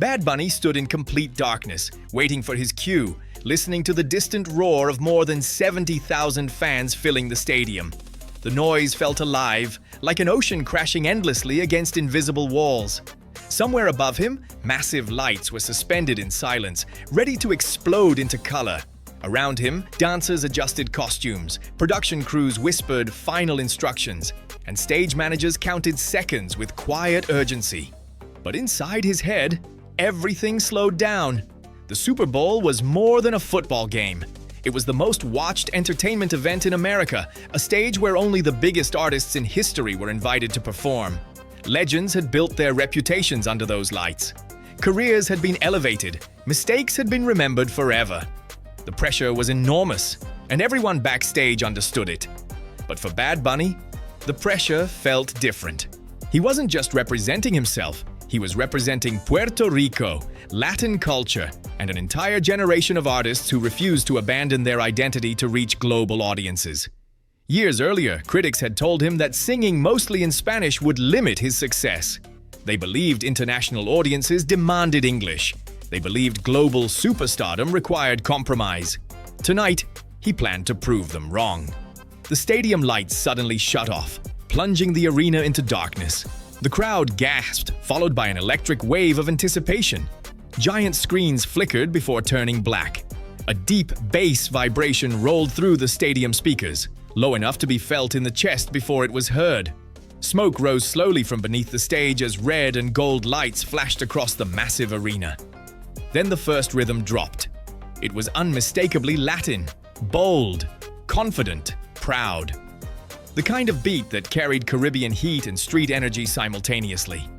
Bad Bunny stood in complete darkness, waiting for his cue, listening to the distant roar of more than 70,000 fans filling the stadium. The noise felt alive, like an ocean crashing endlessly against invisible walls. Somewhere above him, massive lights were suspended in silence, ready to explode into color. Around him, dancers adjusted costumes, production crews whispered final instructions, and stage managers counted seconds with quiet urgency. But inside his head, everything slowed down. The Super Bowl was more than a football game. It was the most watched entertainment event in America, a stage where only the biggest artists in history were invited to perform. Legends had built their reputations under those lights. Careers had been elevated, mistakes had been remembered forever. The pressure was enormous, and everyone backstage understood it. But for Bad Bunny, the pressure felt different. He wasn't just representing himself, he was representing Puerto Rico, Latin culture, and an entire generation of artists who refused to abandon their identity to reach global audiences. Years earlier, critics had told him that singing mostly in Spanish would limit his success. They believed international audiences demanded English. They believed global superstardom required compromise. Tonight, he planned to prove them wrong. The stadium lights suddenly shut off, plunging the arena into darkness. The crowd gasped, followed by an electric wave of anticipation. Giant screens flickered before turning black. A deep bass vibration rolled through the stadium speakers, low enough to be felt in the chest before it was heard. Smoke rose slowly from beneath the stage as red and gold lights flashed across the massive arena. Then the first rhythm dropped. It was unmistakably Latin, bold, confident, proud. The kind of beat that carried Caribbean heat and street energy simultaneously.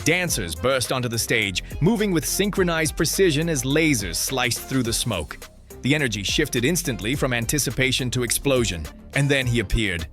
Dancers burst onto the stage, moving with synchronized precision as lasers sliced through the smoke. The energy shifted instantly from anticipation to explosion, and then he appeared.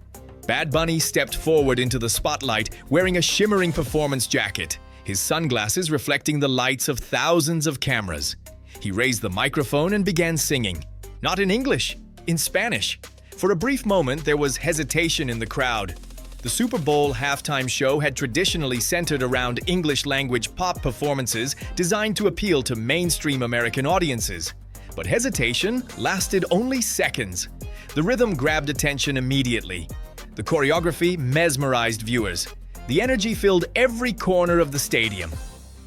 Bad Bunny stepped forward into the spotlight wearing a shimmering performance jacket, his sunglasses reflecting the lights of thousands of cameras. He raised the microphone and began singing, not in English, in Spanish. For a brief moment, there was hesitation in the crowd. The Super Bowl halftime show had traditionally centered around English-language pop performances designed to appeal to mainstream American audiences. But hesitation lasted only seconds. The rhythm grabbed attention immediately. The choreography mesmerized viewers. The energy filled every corner of the stadium.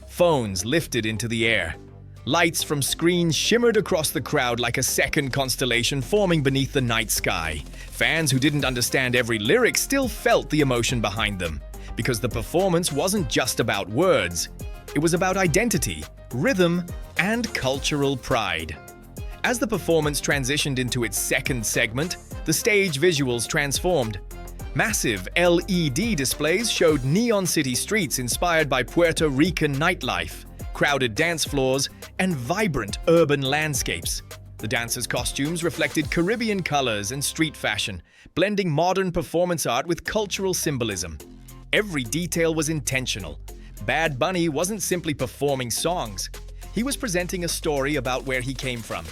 Phones lifted into the air. Lights from screens shimmered across the crowd like a second constellation forming beneath the night sky. Fans who didn't understand every lyric still felt the emotion behind them, because the performance wasn't just about words. It was about identity, rhythm, and cultural pride. As the performance transitioned into its second segment, the stage visuals transformed. Massive LED displays showed neon city streets inspired by Puerto Rican nightlife, crowded dance floors, and vibrant urban landscapes. The dancers' costumes reflected Caribbean colors and street fashion, blending modern performance art with cultural symbolism. Every detail was intentional. Bad Bunny wasn't simply performing songs. He was presenting a story about where he came from.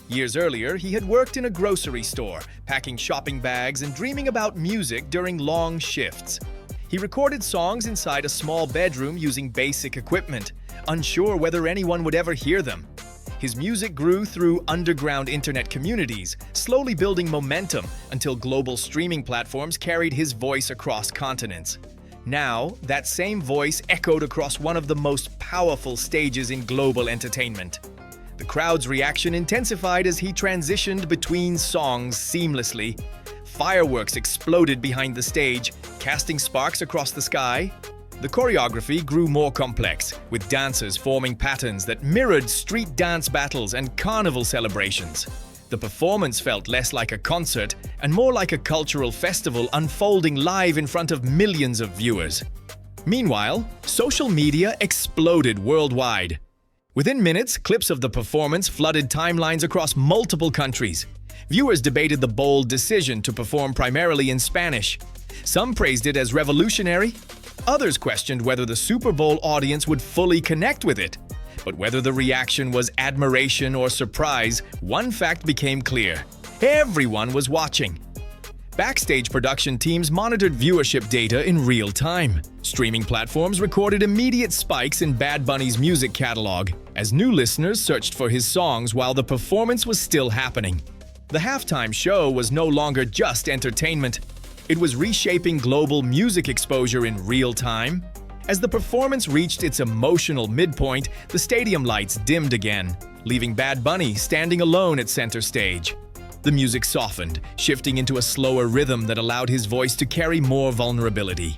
Years earlier, he had worked in a grocery store, packing shopping bags and dreaming about music during long shifts. He recorded songs inside a small bedroom using basic equipment, unsure whether anyone would ever hear them. His music grew through underground internet communities, slowly building momentum until global streaming platforms carried his voice across continents. Now, that same voice echoed across one of the most powerful stages in global entertainment. The crowd's reaction intensified as he transitioned between songs seamlessly. Fireworks exploded behind the stage, casting sparks across the sky. The choreography grew more complex, with dancers forming patterns that mirrored street dance battles and carnival celebrations. The performance felt less like a concert and more like a cultural festival unfolding live in front of millions of viewers. Meanwhile, social media exploded worldwide. Within minutes, clips of the performance flooded timelines across multiple countries. Viewers debated the bold decision to perform primarily in Spanish. Some praised it as revolutionary. Others questioned whether the Super Bowl audience would fully connect with it. But whether the reaction was admiration or surprise, one fact became clear: everyone was watching. Backstage production teams monitored viewership data in real time. Streaming platforms recorded immediate spikes in Bad Bunny's music catalog as new listeners searched for his songs while the performance was still happening. The halftime show was no longer just entertainment. It was reshaping global music exposure in real time. As the performance reached its emotional midpoint, the stadium lights dimmed again, leaving Bad Bunny standing alone at center stage. The music softened, shifting into a slower rhythm that allowed his voice to carry more vulnerability.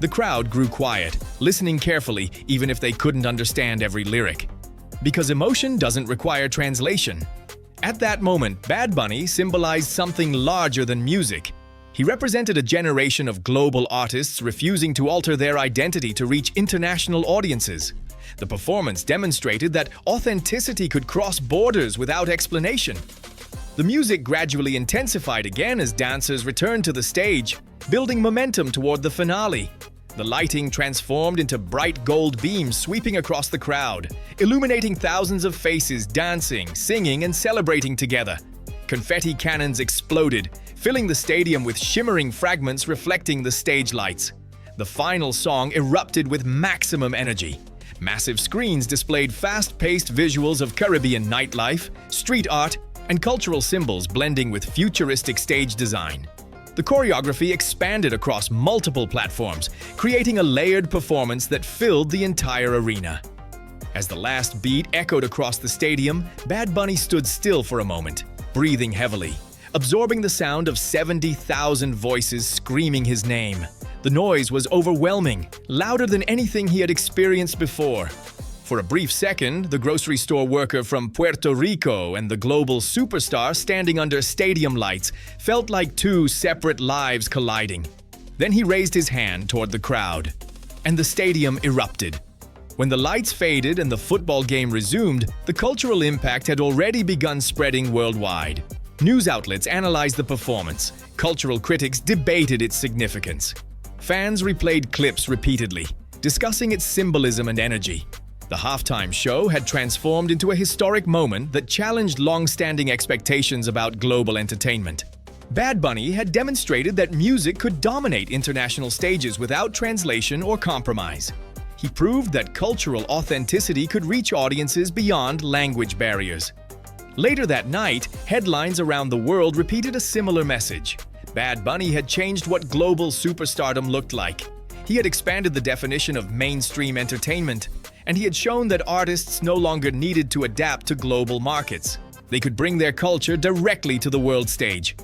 The crowd grew quiet, listening carefully even if they couldn't understand every lyric. Because emotion doesn't require translation. At that moment, Bad Bunny symbolized something larger than music. He represented a generation of global artists refusing to alter their identity to reach international audiences. The performance demonstrated that authenticity could cross borders without explanation. The music gradually intensified again as dancers returned to the stage, building momentum toward the finale. The lighting transformed into bright gold beams sweeping across the crowd, illuminating thousands of faces dancing, singing, and celebrating together. Confetti cannons exploded, filling the stadium with shimmering fragments reflecting the stage lights. The final song erupted with maximum energy. Massive screens displayed fast-paced visuals of Caribbean nightlife, street art, and cultural symbols blending with futuristic stage design. The choreography expanded across multiple platforms, creating a layered performance that filled the entire arena. As the last beat echoed across the stadium, Bad Bunny stood still for a moment, breathing heavily, absorbing the sound of 70,000 voices screaming his name. The noise was overwhelming, louder than anything he had experienced before. For a brief second, the grocery store worker from Puerto Rico and the global superstar standing under stadium lights felt like two separate lives colliding. Then he raised his hand toward the crowd, and the stadium erupted. When the lights faded and the football game resumed, the cultural impact had already begun spreading worldwide. News outlets analyzed the performance. Cultural critics debated its significance. Fans replayed clips repeatedly, discussing its symbolism and energy. The halftime show had transformed into a historic moment that challenged long-standing expectations about global entertainment. Bad Bunny had demonstrated that music could dominate international stages without translation or compromise. He proved that cultural authenticity could reach audiences beyond language barriers. Later that night, headlines around the world repeated a similar message. Bad Bunny had changed what global superstardom looked like. He had expanded the definition of mainstream entertainment, and he had shown that artists no longer needed to adapt to global markets. They could bring their culture directly to the world stage.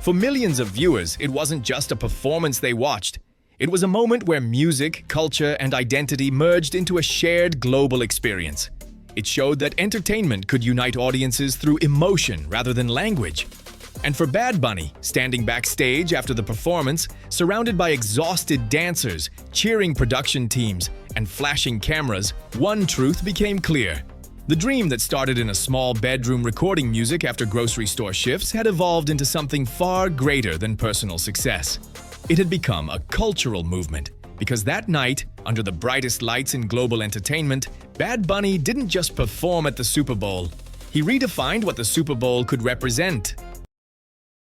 For millions of viewers, it wasn't just a performance they watched. It was a moment where music, culture, and identity merged into a shared global experience. It showed that entertainment could unite audiences through emotion rather than language. And for Bad Bunny, standing backstage after the performance, surrounded by exhausted dancers, cheering production teams, and flashing cameras, one truth became clear. The dream that started in a small bedroom recording music after grocery store shifts had evolved into something far greater than personal success. It had become a cultural movement, because that night, under the brightest lights in global entertainment, Bad Bunny didn't just perform at the Super Bowl. He redefined what the Super Bowl could represent.